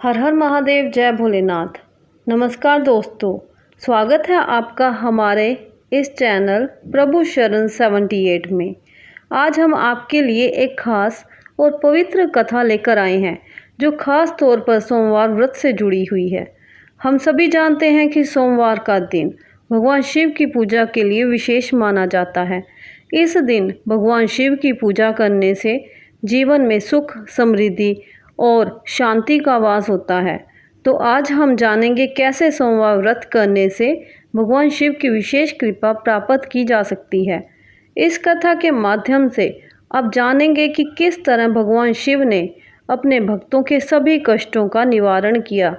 हर हर महादेव, जय भोलेनाथ। नमस्कार दोस्तों, स्वागत है आपका हमारे इस चैनल प्रभु शरण 78 में। आज हम आपके लिए एक खास और पवित्र कथा लेकर आए हैं जो खास तौर पर सोमवार व्रत से जुड़ी हुई है। हम सभी जानते हैं कि सोमवार का दिन भगवान शिव की पूजा के लिए विशेष माना जाता है। इस दिन भगवान शिव की पूजा करने से जीवन में सुख, समृद्धि और शांति का वास होता है। तो आज हम जानेंगे कैसे सोमवार व्रत करने से भगवान शिव की विशेष कृपा प्राप्त की जा सकती है। इस कथा के माध्यम से आप जानेंगे कि किस तरह भगवान शिव ने अपने भक्तों के सभी कष्टों का निवारण किया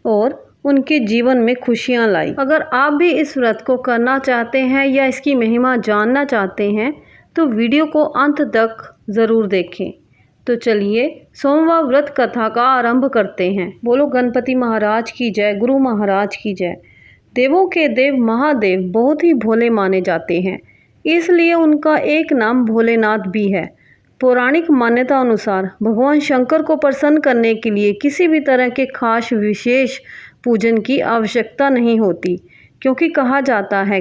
और उनके जीवन में खुशियां लाई। अगर आप भी इस व्रत को करना चाहते हैं या इसकी महिमा जानना चाहते हैं तो वीडियो को अंत तक ज़रूर देखें। तो चलिए सोमवार व्रत कथा का आरंभ करते हैं। बोलो गणपति महाराज की जय, गुरु महाराज की जय। देवों के देव महादेव बहुत ही भोले माने जाते हैं, इसलिए उनका एक नाम भोलेनाथ भी है। पौराणिक मान्यता अनुसार भगवान शंकर को प्रसन्न करने के लिए किसी भी तरह के खास विशेष पूजन की आवश्यकता नहीं होती, क्योंकि कहा जाता है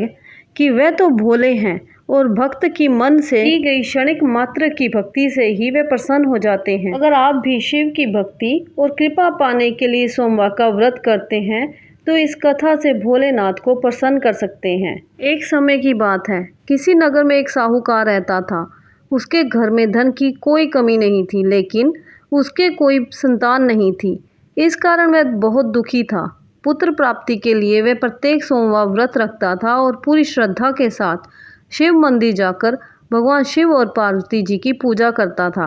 कि वे तो भोले हैं और भक्त की मन से की गई क्षणिक मात्र की भक्ति से ही वे प्रसन्न हो जाते हैं। अगर आप भी शिव की भक्ति और कृपा पाने के लिए सोमवार का व्रत करते हैं तो इस कथा से भोलेनाथ को प्रसन्न कर सकते हैं। एक समय की बात है, किसी नगर में एक साहूकार रहता था। उसके घर में धन की कोई कमी नहीं थी, लेकिन उसके कोई संतान नहीं थी। इस कारण वह बहुत दुखी था। पुत्र प्राप्ति के लिए वह प्रत्येक सोमवार व्रत रखता था और पूरी श्रद्धा के साथ शिव मंदिर जाकर भगवान शिव और पार्वती जी की पूजा करता था।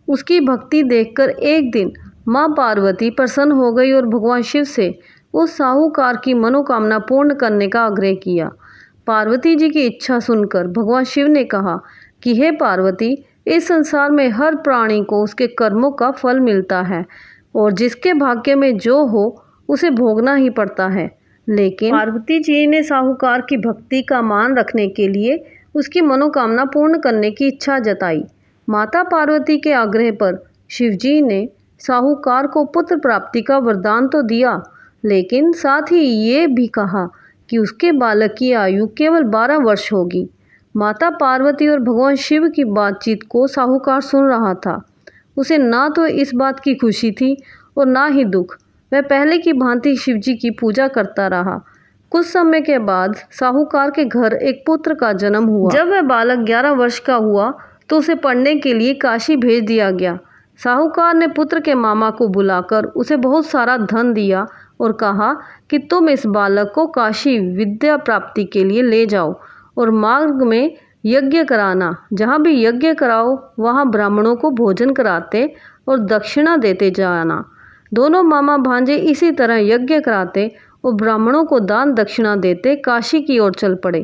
उसकी भक्ति देखकर एक दिन माँ पार्वती प्रसन्न हो गई और भगवान शिव से उस साहूकार की मनोकामना पूर्ण करने का आग्रह किया। पार्वती जी की इच्छा सुनकर भगवान शिव ने कहा कि हे पार्वती, इस संसार में हर प्राणी को उसके कर्मों का फल मिलता है और जिसके भाग्य में जो हो उसे भोगना ही पड़ता है। लेकिन पार्वती जी ने साहूकार की भक्ति का मान रखने के लिए उसकी मनोकामना पूर्ण करने की इच्छा जताई। माता पार्वती के आग्रह पर शिवजी ने साहूकार को पुत्र प्राप्ति का वरदान तो दिया, लेकिन साथ ही ये भी कहा कि उसके बालक की आयु केवल 12 वर्ष होगी। माता पार्वती और भगवान शिव की बातचीत को साहूकार सुन रहा था। उसे ना तो इस बात की खुशी थी और ना ही दुख। वह पहले की भांति शिवजी की पूजा करता रहा। कुछ समय के बाद साहूकार के घर एक पुत्र का जन्म हुआ। जब वह बालक 11 वर्ष का हुआ तो उसे पढ़ने के लिए काशी भेज दिया गया। साहूकार ने पुत्र के मामा को बुलाकर उसे बहुत सारा धन दिया और कहा कि तुम इस बालक को काशी विद्या प्राप्ति के लिए ले जाओ और मार्ग में यज्ञ कराना। जहाँ भी यज्ञ कराओ वहाँ ब्राह्मणों को भोजन कराते और दक्षिणा देते जाना। दोनों मामा भांजे इसी तरह यज्ञ कराते और ब्राह्मणों को दान दक्षिणा देते काशी की ओर चल पड़े।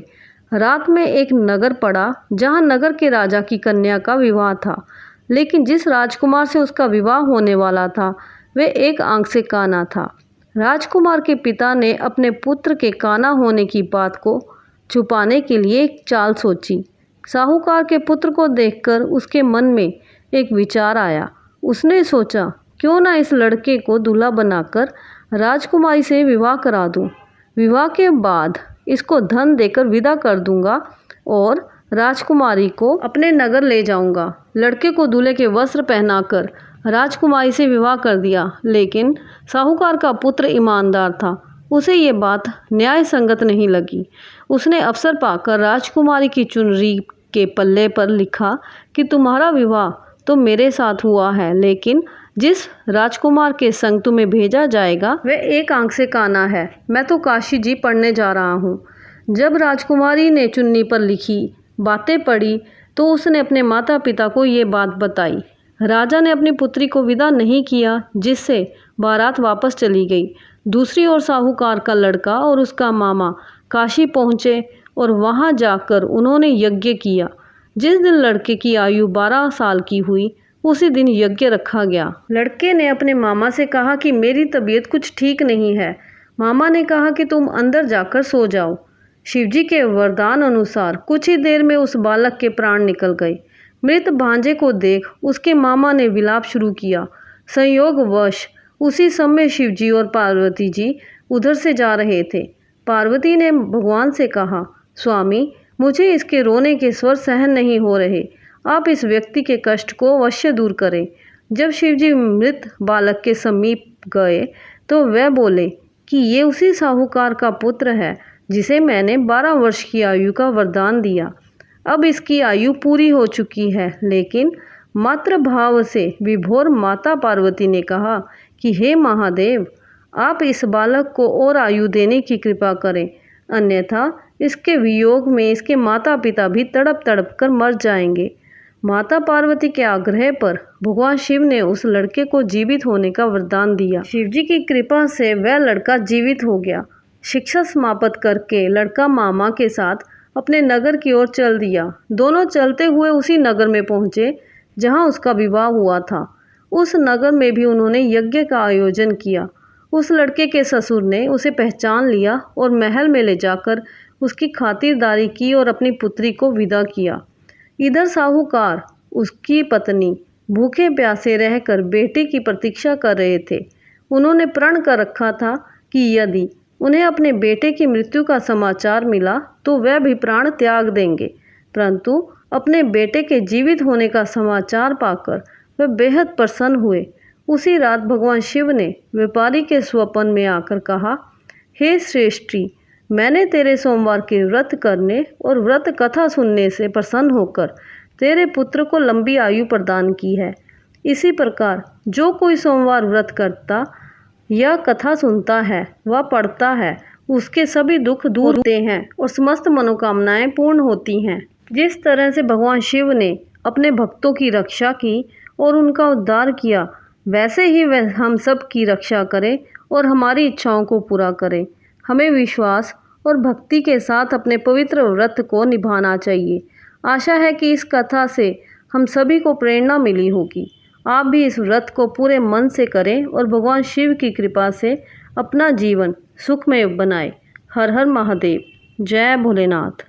रात में एक नगर पड़ा जहाँ नगर के राजा की कन्या का विवाह था, लेकिन जिस राजकुमार से उसका विवाह होने वाला था वह एक आंख से काना था। राजकुमार के पिता ने अपने पुत्र के काना होने की बात को छुपाने के लिए एक चाल सोची। साहूकार के पुत्र को देखकर उसके मन में एक विचार आया। उसने सोचा, क्यों ना इस लड़के को दूल्हा बनाकर राजकुमारी से विवाह करा दूं। विवाह के बाद इसको धन देकर विदा कर दूंगा और राजकुमारी को अपने नगर ले जाऊंगा। लड़के को दूल्हे के वस्त्र पहनाकर राजकुमारी से विवाह कर दिया, लेकिन साहूकार का पुत्र ईमानदार था। उसे ये बात न्याय संगत नहीं लगी। उसने अवसर पाकर राजकुमारी की चुनरी के पल्ले पर लिखा कि तुम्हारा विवाह तो मेरे साथ हुआ है, लेकिन जिस राजकुमार के संग तुम्हें भेजा जाएगा वह एक आंख से काना है। मैं तो काशी जी पढ़ने जा रहा हूँ। जब राजकुमारी ने चुन्नी पर लिखी बातें पढ़ी तो उसने अपने माता पिता को ये बात बताई। राजा ने अपनी पुत्री को विदा नहीं किया, जिससे बारात वापस चली गई। दूसरी ओर साहूकार का लड़का और उसका मामा काशी पहुँचे और वहाँ जाकर उन्होंने यज्ञ किया। जिस दिन लड़के की आयु 12 साल की हुई उसी दिन यज्ञ रखा गया। लड़के ने अपने मामा से कहा कि मेरी तबीयत कुछ ठीक नहीं है। मामा ने कहा कि तुम अंदर जाकर सो जाओ। शिवजी के वरदान अनुसार कुछ ही देर में उस बालक के प्राण निकल गए। मृत भांजे को देख उसके मामा ने विलाप शुरू किया। संयोगवश उसी समय शिवजी और पार्वती जी उधर से जा रहे थे। पार्वती ने भगवान से कहा, स्वामी, मुझे इसके रोने के स्वर सहन नहीं हो रहे, आप इस व्यक्ति के कष्ट को अवश्य दूर करें। जब शिवजी मृत बालक के समीप गए तो वह बोले कि ये उसी साहूकार का पुत्र है जिसे मैंने 12 वर्ष की आयु का वरदान दिया। अब इसकी आयु पूरी हो चुकी है। लेकिन मातृ भाव से विभोर माता पार्वती ने कहा कि हे महादेव, आप इस बालक को और आयु देने की कृपा करें, अन्यथा इसके वियोग में इसके माता पिता भी तड़प तड़प कर मर जाएंगे। माता पार्वती के आग्रह पर भगवान शिव ने उस लड़के को जीवित होने का वरदान दिया। शिवजी की कृपा से वह लड़का जीवित हो गया। शिक्षा समाप्त करके लड़का मामा के साथ अपने नगर की ओर चल दिया। दोनों चलते हुए उसी नगर में पहुंचे जहां उसका विवाह हुआ था। उस नगर में भी उन्होंने यज्ञ का आयोजन किया। उस लड़के के ससुर ने उसे पहचान लिया और महल में ले जाकर उसकी खातिरदारी की और अपनी पुत्री को विदा किया। इधर साहूकार उसकी पत्नी भूखे प्यासे रहकर बेटे की प्रतीक्षा कर रहे थे। उन्होंने प्रण कर रखा था कि यदि उन्हें अपने बेटे की मृत्यु का समाचार मिला तो वह भी प्राण त्याग देंगे, परंतु अपने बेटे के जीवित होने का समाचार पाकर वह बेहद प्रसन्न हुए। उसी रात भगवान शिव ने व्यापारी के स्वप्न में आकर कहा, हे श्रेष्ठी, मैंने तेरे सोमवार के व्रत करने और व्रत कथा सुनने से प्रसन्न होकर तेरे पुत्र को लंबी आयु प्रदान की है। इसी प्रकार जो कोई सोमवार व्रत करता या कथा सुनता है व पढ़ता है, उसके सभी दुख दूर होते हैं और समस्त मनोकामनाएं पूर्ण होती हैं। जिस तरह से भगवान शिव ने अपने भक्तों की रक्षा की और उनका उद्धार किया, वैसे ही वह हम सब की रक्षा करे और हमारी इच्छाओं को पूरा करे। हमें विश्वास और भक्ति के साथ अपने पवित्र व्रत को निभाना चाहिए। आशा है कि इस कथा से हम सभी को प्रेरणा मिली होगी। आप भी इस व्रत को पूरे मन से करें और भगवान शिव की कृपा से अपना जीवन सुखमय बनाएं। हर हर महादेव। जय भोलेनाथ।